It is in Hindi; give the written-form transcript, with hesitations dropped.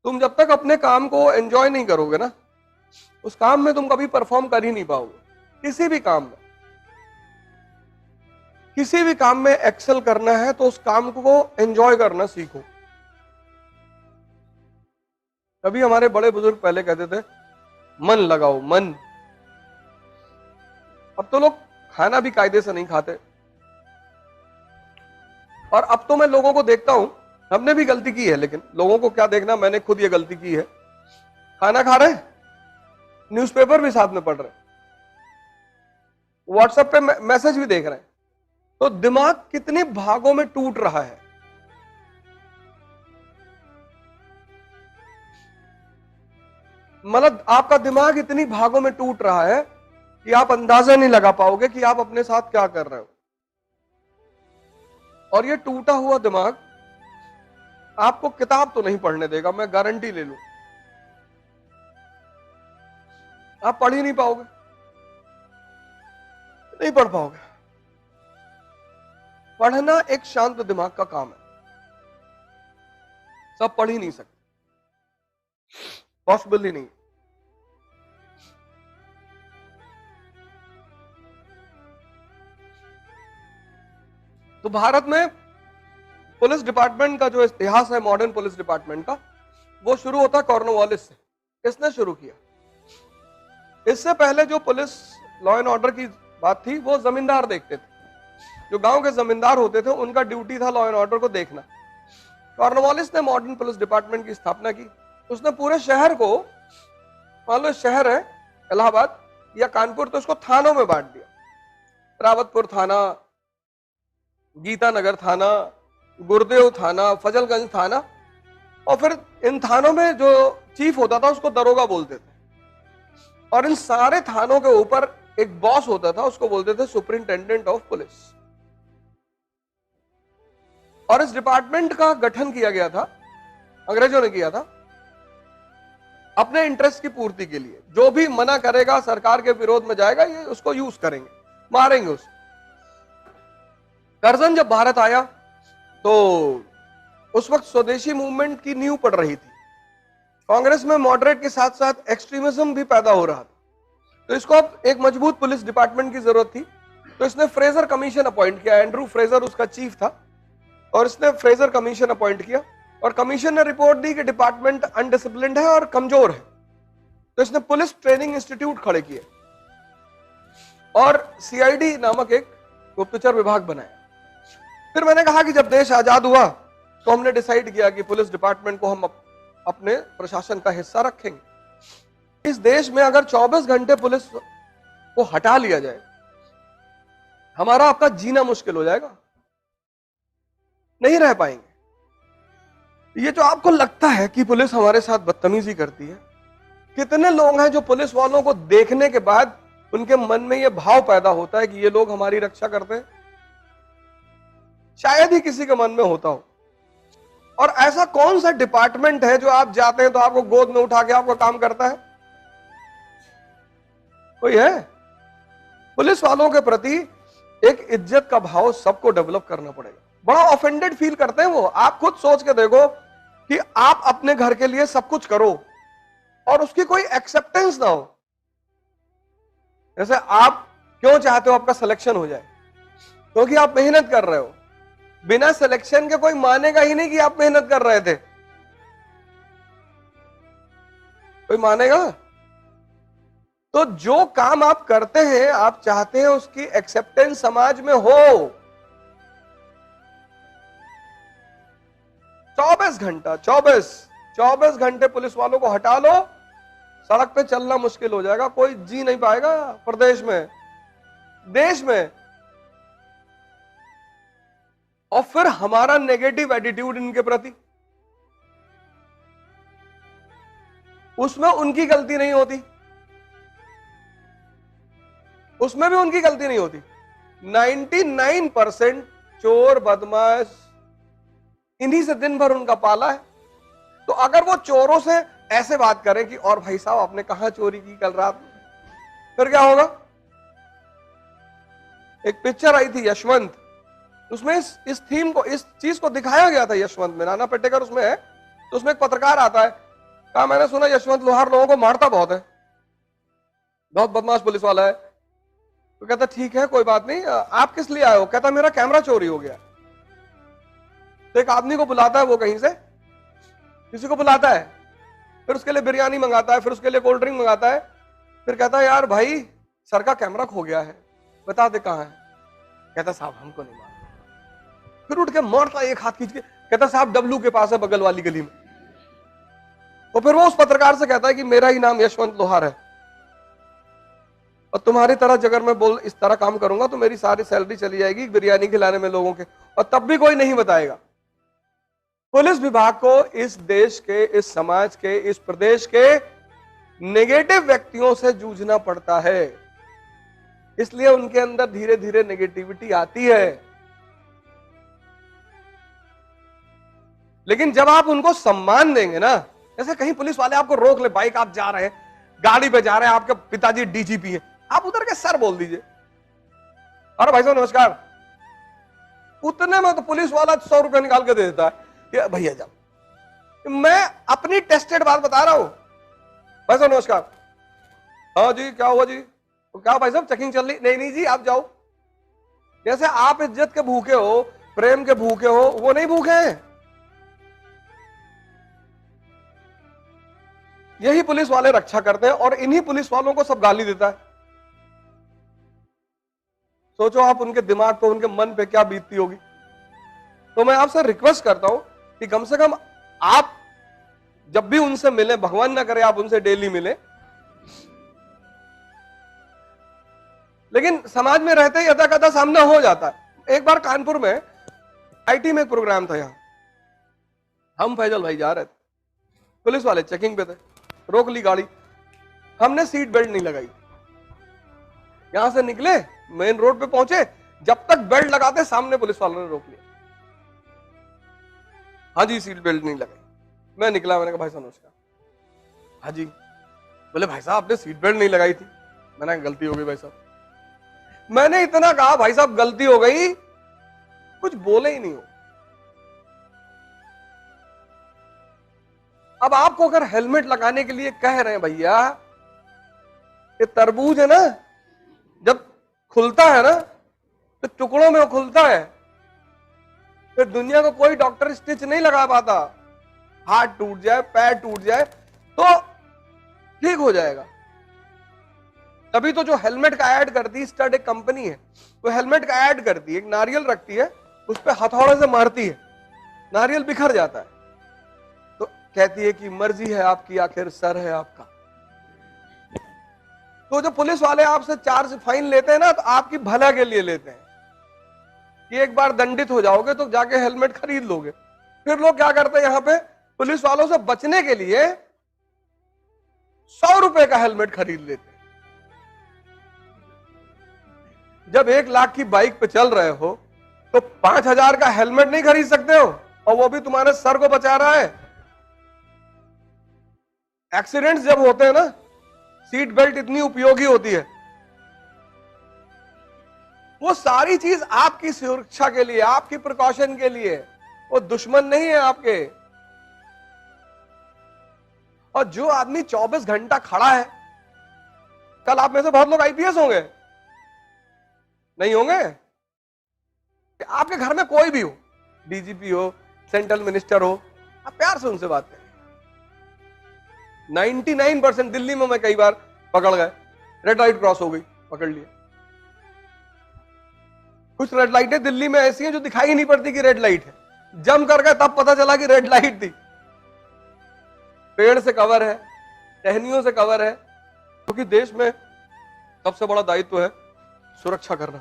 तुम जब तक अपने काम को एंजॉय नहीं करोगे ना, उस काम में तुम कभी परफॉर्म कर ही नहीं पाओगे। किसी भी काम में, किसी भी काम में एक्सेल करना है तो उस काम को एंजॉय करना सीखो। कभी हमारे बड़े बुजुर्ग पहले कहते थे मन लगाओ, मन। अब तो लोग खाना भी कायदे से नहीं खाते। और अब तो मैं लोगों को देखता हूं, हमने भी गलती की है, लेकिन लोगों को क्या देखना, मैंने खुद ये गलती की है। खाना खा रहे, न्यूज़पेपर भी साथ में पढ़ रहे, व्हाट्सएप पे मैसेज भी देख रहे हैं, तो दिमाग कितने भागों में टूट रहा है। मतलब आपका दिमाग इतनी भागों में टूट रहा है कि आप अंदाजा नहीं लगा पाओगे कि आप अपने साथ क्या कर रहे हो। और ये टूटा हुआ दिमाग आपको किताब तो नहीं पढ़ने देगा, मैं गारंटी ले लूं। आप पढ़ ही नहीं पाओगे, नहीं पढ़ पाओगे। पढ़ना एक शांत दिमाग का काम है, सब पढ़ ही नहीं सकते, पॉसिबल ही नहीं। तो भारत में पुलिस डिपार्टमेंट का जो इतिहास है, मॉडर्न पुलिस डिपार्टमेंट का, वो शुरू होता है कॉर्नवालिस से। किसने शुरू किया? इससे पहले जो पुलिस लॉ एंड ऑर्डर की बात थी वो जमींदार देखते थे। जो गांव के जमींदार होते थे उनका ड्यूटी था लॉ एंड ऑर्डर को देखना। कॉर्नवालिस ने मॉडर्न पुलिस डिपार्टमेंट की स्थापना की। उसने पूरे शहर को, मान लो शहर है इलाहाबाद या कानपुर, तो उसको थानों में बांट दिया। रावतपुर थाना, गीतानगर थाना, गुरुदेव थाना, फजलगंज थाना। और फिर इन थानों में जो चीफ होता था उसको दरोगा बोलते थे। और इन सारे थानों के ऊपर एक बॉस होता था, उसको बोलते थे सुपरिंटेंडेंट ऑफ पुलिस। और इस डिपार्टमेंट का गठन किया गया था, अंग्रेजों ने किया था, अपने इंटरेस्ट की पूर्ति के लिए। जो भी मना करेगा, सरकार के विरोध में जाएगा, ये उसको यूज करेंगे, मारेंगे उसको। कर्जन जब भारत आया तो उस वक्त स्वदेशी मूवमेंट की नींव पड़ रही थी। कांग्रेस में मॉडरेट के साथ साथ एक्सट्रीमिज्म भी पैदा हो रहा था। तो इसको अब एक मजबूत पुलिस डिपार्टमेंट की जरूरत थी। तो इसने फ्रेजर कमीशन अपॉइंट किया। एंड्रू फ्रेजर उसका चीफ था और इसने फ्रेजर कमीशन अपॉइंट किया। और कमीशन ने रिपोर्ट दी कि डिपार्टमेंट अनडिसिप्लिन्ड है और कमजोर है। तो इसने पुलिस ट्रेनिंग इंस्टीट्यूट खड़े किए और सीआईडी नामक एक गुप्तचर विभाग बनाया। फिर मैंने कहा कि जब देश आजाद हुआ तो हमने डिसाइड किया कि पुलिस डिपार्टमेंट को हम अपने प्रशासन का हिस्सा रखेंगे। इस देश में अगर 24 घंटे पुलिस को हटा लिया जाए, हमारा आपका जीना मुश्किल हो जाएगा, नहीं रह पाएंगे। ये जो आपको लगता है कि पुलिस हमारे साथ बदतमीजी करती है, कितने लोग हैं जो पुलिस वालों को देखने के बाद उनके मन में यह भाव पैदा होता है कि ये लोग हमारी रक्षा करते हैं? शायद ही किसी के मन में होता हो। और ऐसा कौन सा डिपार्टमेंट है जो आप जाते हैं तो आपको गोद में उठा के आपका काम करता है? कोई है? पुलिस वालों के प्रति एक इज्जत का भाव सबको डेवलप करना पड़ेगा। बड़ा ऑफेंडेड फील करते हैं वो। आप खुद सोच के देखो कि आप अपने घर के लिए सब कुछ करो और उसकी कोई एक्सेप्टेंस ना हो। जैसे आप क्यों चाहते हो आपका सिलेक्शन हो जाए? क्योंकि आप मेहनत कर रहे हो। बिना सिलेक्शन के कोई मानेगा ही नहीं कि आप मेहनत कर रहे थे। कोई मानेगा? तो जो काम आप करते हैं, आप चाहते हैं उसकी एक्सेप्टेंस समाज में हो। 24 घंटे पुलिस वालों को हटा लो, सड़क पे चलना मुश्किल हो जाएगा। कोई जी नहीं पाएगा प्रदेश में, देश में। और फिर हमारा नेगेटिव एटीट्यूड इनके प्रति, उसमें उनकी गलती नहीं होती, उसमें भी उनकी गलती नहीं होती। 99% चोर बदमाश इन्हीं से दिन भर उनका पाला है। तो अगर वो चोरों से ऐसे बात करें कि और भाई साहब आपने कहां चोरी की कल रात, फिर क्या होगा? एक पिक्चर आई थी यशवंत, उसमें इस थीम को, इस चीज को दिखाया गया था। यशवंत में नाना पाटेकर उसमें है। तो उसमें एक पत्रकार आता है कहा मैंने सुना यशवंत लोहार लोगों को मारता बहुत है, बहुत बदमाश पुलिस वाला है। तो कहता ठीक है कोई बात नहीं, आप किस लिए आए हो? कहता मेरा कैमरा चोरी हो गया। तो एक आदमी को बुलाता है, वो कहीं से किसी को बुलाता है, फिर उसके लिए बिरयानी मंगाता है, फिर उसके लिए कोल्ड ड्रिंक मंगाता है, फिर कहता है यार भाई सर का कैमरा खो गया है, बता दे कहां है। कहता साहब हमको नहीं मालूम। फिर उठ के मारता एक हाथ खींच के, कहता साहब डब्लू के पास है बगल वाली गली में। तो फिर वो उस पत्रकार से कहता है कि मेरा ही नाम यशवंत लोहार है और तुम्हारी तरह अगर मैं बोल इस तरह काम करूंगा तो मेरी सारी सैलरी चली जाएगी बिरयानी खिलाने में लोगों के, और तब भी कोई नहीं बताएगा। पुलिस विभाग को इस देश के, इस समाज के, इस प्रदेश के नेगेटिव व्यक्तियों से जूझना पड़ता है, इसलिए उनके अंदर धीरे धीरे नेगेटिविटी आती है। लेकिन जब आप उनको सम्मान देंगे ना, जैसे कहीं पुलिस वाले आपको रोक ले, बाइक आप जा रहे हैं, गाड़ी पे जा रहे हैं, आपके पिताजी डीजीपी हैं, आप उधर के सर बोल दीजिए, अरे भाई साहब नमस्कार। उतने में तो पुलिस वाला 100 रुपए निकाल के दे देता है, भैया जाओ। मैं अपनी टेस्टेड बात बता रहा हूं। भाई साहब नमस्कार। हाँ जी क्या हुआ जी? तो क्या भाई साहब चेकिंग चल रही? नहीं नहीं जी आप जाओ। जैसे आप इज्जत के भूखे हो, प्रेम के भूखे हो, वो नहीं भूखे हैं। यही पुलिस वाले रक्षा करते हैं और इन्हीं पुलिस वालों को सब गाली देता है। सोचो आप उनके दिमाग पे, उनके मन पे क्या बीतती होगी। तो मैं आपसे रिक्वेस्ट करता हूं कि कम से कम आप जब भी उनसे मिले, भगवान ना करे आप उनसे डेली मिले, लेकिन समाज में रहते ही अदा कदा सामना हो जाता है। एक बार कानपुर में आईटी में एक प्रोग्राम था, यहां हम फैजल भाई जा रहे थे, पुलिस वाले चेकिंग पे थे, रोक ली गाड़ी, हमने सीट बेल्ट नहीं लगाई। यहां से निकले, मेन रोड पे पहुंचे, जब तक बेल्ट लगाते सामने पुलिस वालों ने रोक लिया। हाँ जी सीट बेल्ट नहीं लगाई। मैं निकला, मैंने कहा भाई साहब नमस्कार। हाँ जी। बोले भाई साहब आपने सीट बेल्ट नहीं लगाई थी। मैंने गलती हो गई भाई साहब। मैंने इतना कहा भाई साहब गलती हो गई, कुछ बोले ही नहीं हो। अब आपको अगर हेलमेट लगाने के लिए कह रहे हैं भैया, ये तरबूज है ना, जब खुलता है ना तो टुकड़ों में वो खुलता है, फिर दुनिया को कोई डॉक्टर स्टिच नहीं लगा पाता। हाथ टूट जाए, पैर टूट जाए तो ठीक हो जाएगा। तभी तो जो हेलमेट का ऐड करती है, स्टड एक कंपनी है, वो हेलमेट का ऐड करती है, एक नारियल रखती है, उस पर हथौड़े से मारती है, नारियल बिखर जाता है, तो कहती है कि मर्जी है आपकी, आखिर सर है आपका। तो जो पुलिस वाले आपसे चार्ज फाइन लेते हैं ना, तो आपकी भला के लिए लेते हैं कि एक बार दंडित हो जाओगे तो जाके हेलमेट खरीद लोगे। फिर लोग क्या करते हैं, यहां पे पुलिस वालों से बचने के लिए 100 रुपए का हेलमेट खरीद लेते हैं। जब 1 लाख की बाइक पे चल रहे हो तो 5000 का हेलमेट नहीं खरीद सकते हो, और वो भी तुम्हारे सर को बचा रहा है। एक्सीडेंट्स जब होते हैं ना, सीट बेल्ट इतनी उपयोगी होती है, वो सारी चीज आपकी सुरक्षा के लिए, आपकी प्रिकॉशन के लिए, वो दुश्मन नहीं है आपके। और जो आदमी 24 घंटा खड़ा है, कल आप में से बहुत लोग आईपीएस होंगे, नहीं होंगे? आपके घर में कोई भी हो, डीजीपी हो, सेंट्रल मिनिस्टर हो, आप प्यार से उनसे बात करें। 99% दिल्ली में मैं कई बार पकड़ गए, रेड लाइट क्रॉस हो गई, पकड़ लिया। कुछ रेड लाइटें दिल्ली में ऐसी हैं जो दिखाई ही नहीं पड़ती कि रेड लाइट है, जम कर गए तब पता चला कि रेड लाइट थी। पेड़ से कवर है, टहनियों से कवर है, क्योंकि देश में सबसे बड़ा दायित्व है सुरक्षा करना।